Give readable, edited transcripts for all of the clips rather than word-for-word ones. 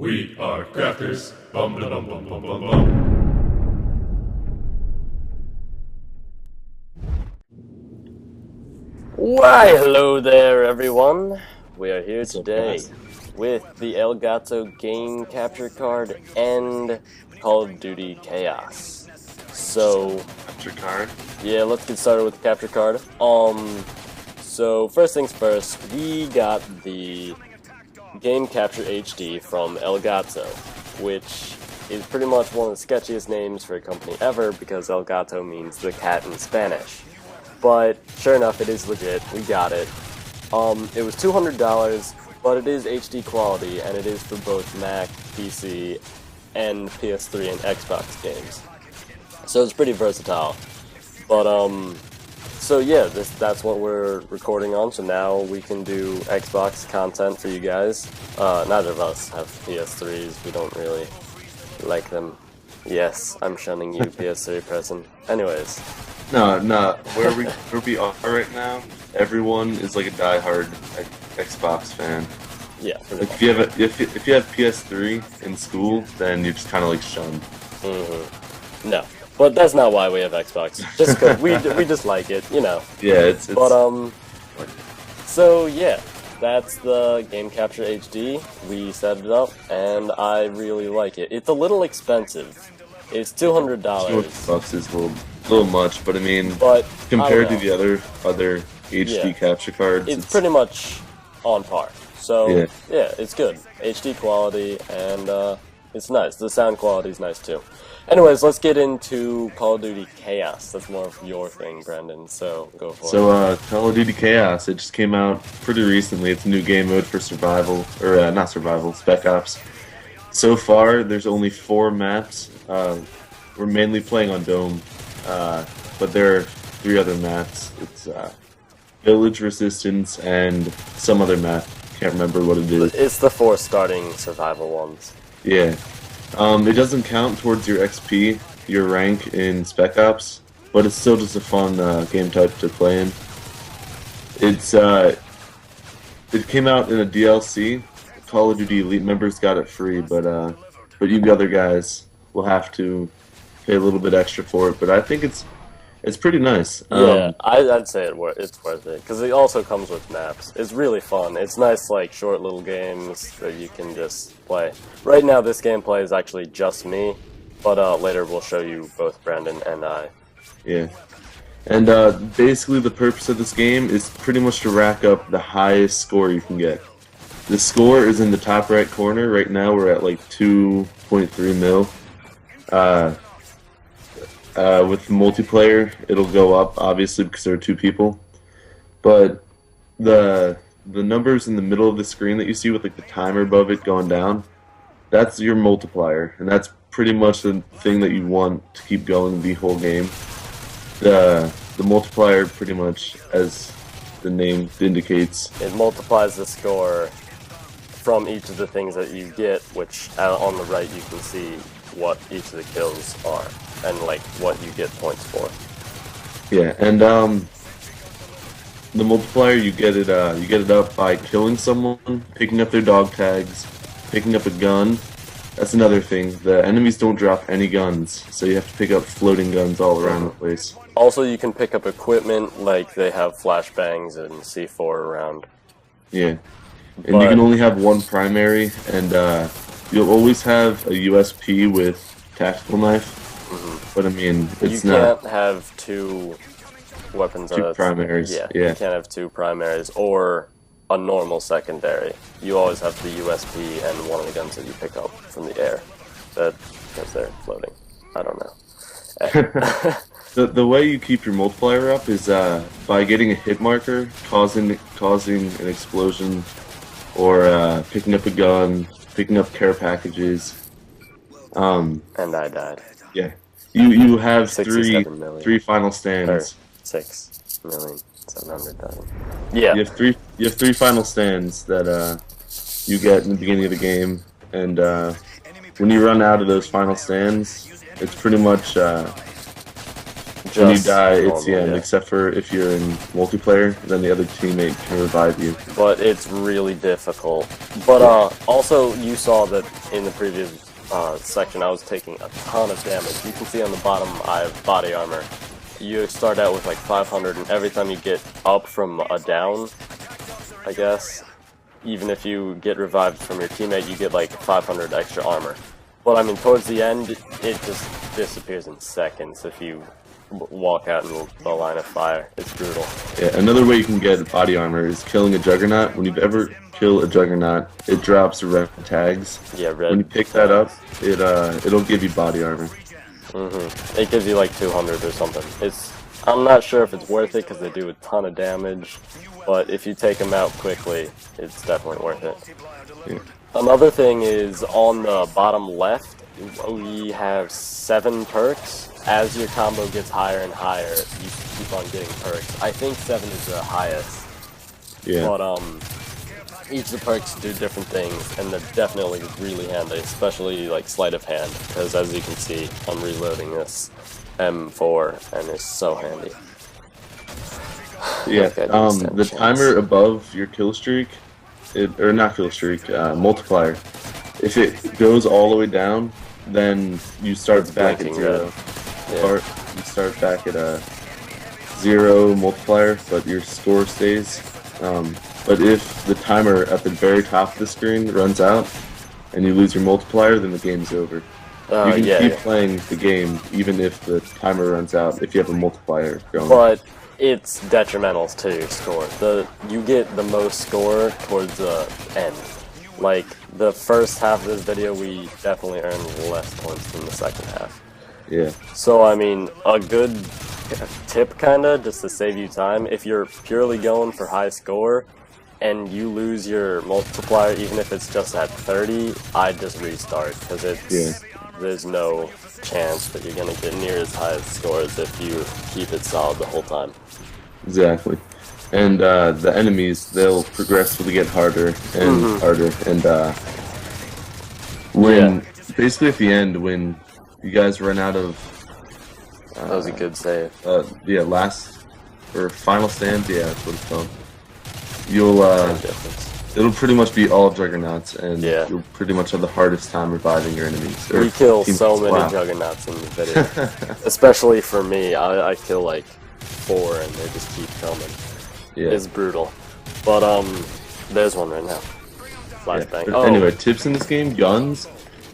We are crafters. Bum bum bum bum bum bum bum. Why, hello there, everyone. We are here today with the Elgato game capture card and Call of Duty Chaos. So, Capture card. yeah, let's get started with the capture card. So first things first, we got the Game Capture HD from Elgato, which is pretty much one of the sketchiest names for a company ever because Elgato means the cat in Spanish. But sure enough, it is legit. We got it. It was $200, but it is HD quality, and it is for both Mac, PC, and PS3 and Xbox games. So it's pretty versatile. But so yeah, that's what we're recording on. So now we can do Xbox content for you guys. Neither of us have PS3s. We don't really like them. Yes, I'm shunning you, PS3 person. Anyways. No. Where we are right now, everyone is like a diehard Xbox fan. Yeah. Like if you have PS3 in school, then you're just kind of like shunned. No, but that's not why we have Xbox. Just because we just like it, you know. Yeah, it's. But so yeah, that's the Game Capture HD. We set it up, and I really like it. It's a little expensive. It's $200. $200 is a little much, but I mean, but compared to the other HD capture cards, it's pretty much on par. So yeah, it's good. HD quality, and it's nice. The sound quality is nice too. Anyways, let's get into Call of Duty Chaos. That's more of your thing, Brendan, so go for it. So, Call of Duty Chaos, it just came out pretty recently. It's a new game mode for survival, or not survival, Spec Ops. So far, there's only 4 maps. We're mainly playing on Dome, but there are 3 other maps. It's Village, Resistance, and some other map. Can't remember what it is. It's the 4 starting survival ones. Yeah. It doesn't count towards your XP, your rank in Spec Ops, but it's still just a fun game type to play in. It came out in a DLC. Call of Duty Elite members got it free, but you other guys will have to pay a little bit extra for it. But I think it's pretty nice. Yeah, I'd say it's worth it because it also comes with maps. It's really fun. It's nice, like short little games that you can just play. Right now, this gameplay is actually just me, but later we'll show you both Brandon and I. Yeah, and basically the purpose of this game is pretty much to rack up the highest score you can get. The score is in the top right corner. Right now we're at like 2.3 mil. With multiplayer, it'll go up, obviously, because there are 2 people. But the numbers in the middle of the screen that you see with like the timer above it going down, that's your multiplier, and that's pretty much the thing that you want to keep going the whole game. The multiplier, pretty much, as the name indicates, it multiplies the score from each of the things that you get, which on the right you can see what each of the kills are and like what you get points for. Yeah, and the multiplier you get it up by killing someone, picking up their dog tags, picking up a gun. That's another thing. The enemies don't drop any guns, so you have to pick up floating guns all around the place. Also, you can pick up equipment like they have flashbangs and C4 around. Yeah. And you can only have 1 primary, and you'll always have a USP with tactical knife. But I mean, it's not. You can't have 2 weapons. 2 primaries. Yeah, you can't have 2 primaries or a normal secondary. You always have the USP and one of the guns that you pick up from the air. Because they're floating. I don't know. The way you keep your multiplier up is by getting a hit marker, causing an explosion, or picking up a gun, picking up care packages. And I died. Yeah. You have 3 final Or stands. 6,700,000. Yeah. You have 3 final stands that you get in the beginning of the game, and when you run out of those final stands, it's pretty much When you Just die, it's normal, the end, yeah. except for if you're in multiplayer, then the other teammate can revive you. But it's really difficult. But also, you saw that in the previous section, I was taking a ton of damage. You can see on the bottom, I have body armor. You start out with like 500, and every time you get up from a down, I guess, even if you get revived from your teammate, you get like 500 extra armor. But I mean, towards the end, it just disappears in seconds if you walk out in the line of fire. It's brutal. Yeah, another way you can get body armor is killing a Juggernaut. When you ever kill a Juggernaut, it drops red tags. Yeah, red. When you pick that up, it'll give you body armor. It gives you like 200 or something. I'm not sure if it's worth it because they do a ton of damage, but if you take them out quickly, it's definitely worth it. Yeah. Another thing is on the bottom left, we have 7 perks. As your combo gets higher and higher, you keep on getting perks. I think 7 is the highest. Yeah. But each of the perks do different things, and they're definitely really handy, especially like sleight of hand, because as you can see, I'm reloading this M4, and it's so handy. Yeah, the timer above your kill streak, or not kill streak, multiplier, if it goes all the way down, then you start back at 0. Yeah. You start back at a 0 multiplier, but your score stays. But if the timer at the very top of the screen runs out, and you lose your multiplier, then the game's over. You can keep playing the game even if the timer runs out, if you have a multiplier going. But it's detrimental to your score. You get the most score towards the end. Like, the first half of this video, we definitely earned less points than the second half. Yeah. So, I mean, a good tip, kinda, just to save you time, if you're purely going for high score, and you lose your multiplier, even if it's just at 30, I'd just restart, because there's no chance that you're going to get near as high as scores if you keep it solid the whole time. Exactly. And the enemies, they'll progressively get harder and harder. And basically at the end, when you guys run out of... that was a good save. Final stand, that's what it's called. It'll pretty much be all Juggernauts, and you'll pretty much have the hardest time reviving your enemies. We kill so many Juggernauts in the video. Especially for me, I kill like 4 and they just keep coming. Yeah. It's brutal. But there's one right now. Flashbang. Anyway, tips in this game, guns.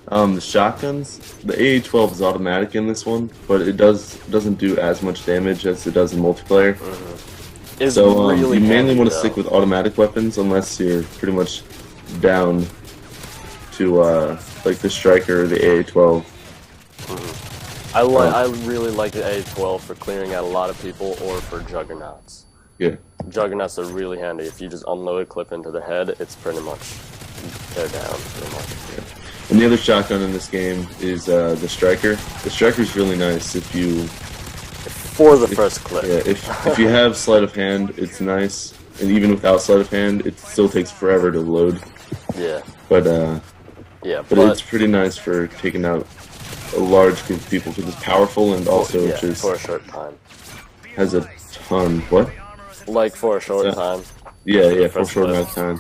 The shotguns, the AA-12 is automatic in this one, but it doesn't do as much damage as it does in multiplayer. So you mainly want to stick with automatic weapons unless you're pretty much down to like the striker or the AA-12. I really like the AA-12 for clearing out a lot of people or for juggernauts. Yeah. Juggernauts are really handy. If you just unload a clip into the head, it's pretty much they're down. Pretty much. Yeah. And the other shotgun in this game is the striker. The striker's really nice if you... For the first clip. Yeah, if you have sleight of hand, it's nice. And even without sleight of hand, it still takes forever to load. Yeah. But it's pretty nice for taking out a large group of people because it's powerful and also just... for a short time. Has a ton... What? Like for a short time. Yeah, for a short amount of time.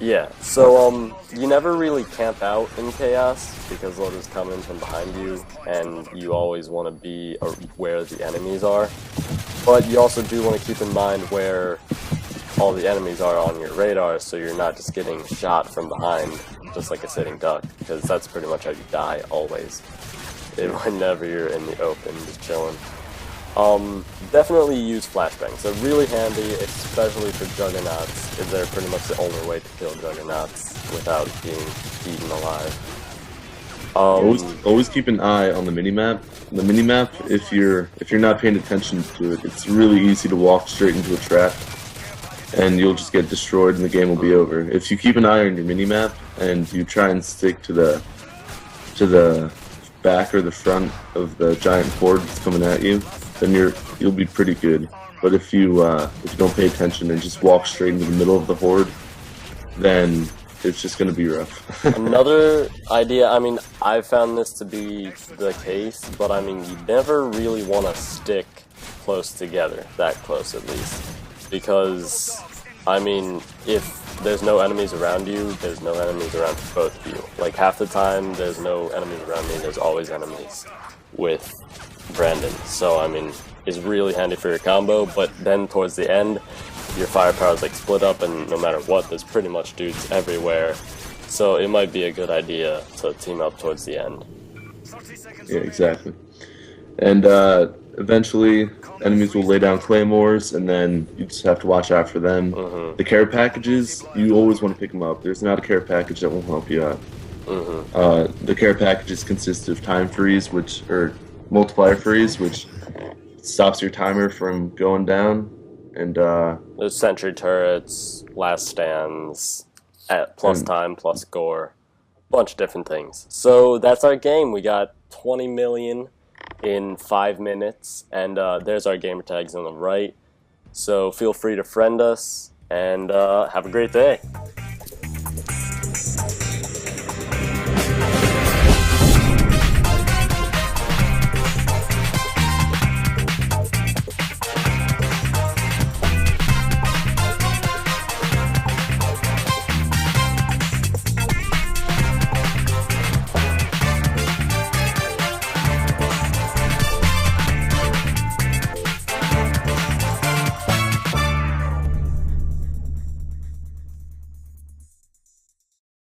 Yeah, so you never really camp out in Chaos because they'll just come in from behind you, and you always want to be where the enemies are. But you also do want to keep in mind where all the enemies are on your radar, so you're not just getting shot from behind, just like a sitting duck, because that's pretty much how you die always. Whenever you're in the open, just chilling. Definitely use flashbangs. They're really handy, especially for juggernauts. They're pretty much the only way to kill juggernauts without being eaten alive. Always keep an eye on the minimap. The minimap, if you're not paying attention to it, it's really easy to walk straight into a trap, and you'll just get destroyed, and the game will be over. If you keep an eye on your minimap and you try and stick to the back or the front of the giant horde that's coming at you, then you'll be pretty good. But if you don't pay attention and just walk straight into the middle of the horde, then it's just going to be rough. Another idea, I mean, I found this to be the case, but I mean, you never really want to stick close together, that close at least, because, I mean, if there's no enemies around you, there's no enemies around both of you. Like, half the time, there's no enemies around me, there's always enemies with Brandon. So, I mean, it's really handy for your combo, but then towards the end, your firepower is like split up, and no matter what, there's pretty much dudes everywhere. So it might be a good idea to team up towards the end. Yeah, exactly. And eventually, enemies will lay down claymores, and then you just have to watch out for them. The care packages, you always want to pick them up. There's not a care package that won't help you out. The care packages consist of time freeze, or multiplier freeze, which stops your timer from going down. And there's sentry turrets, last stands, at plus time, plus gore, bunch of different things. So that's our game. We got 20 million in 5 minutes, and there's our gamer tags on the right. So feel free to friend us, and have a great day.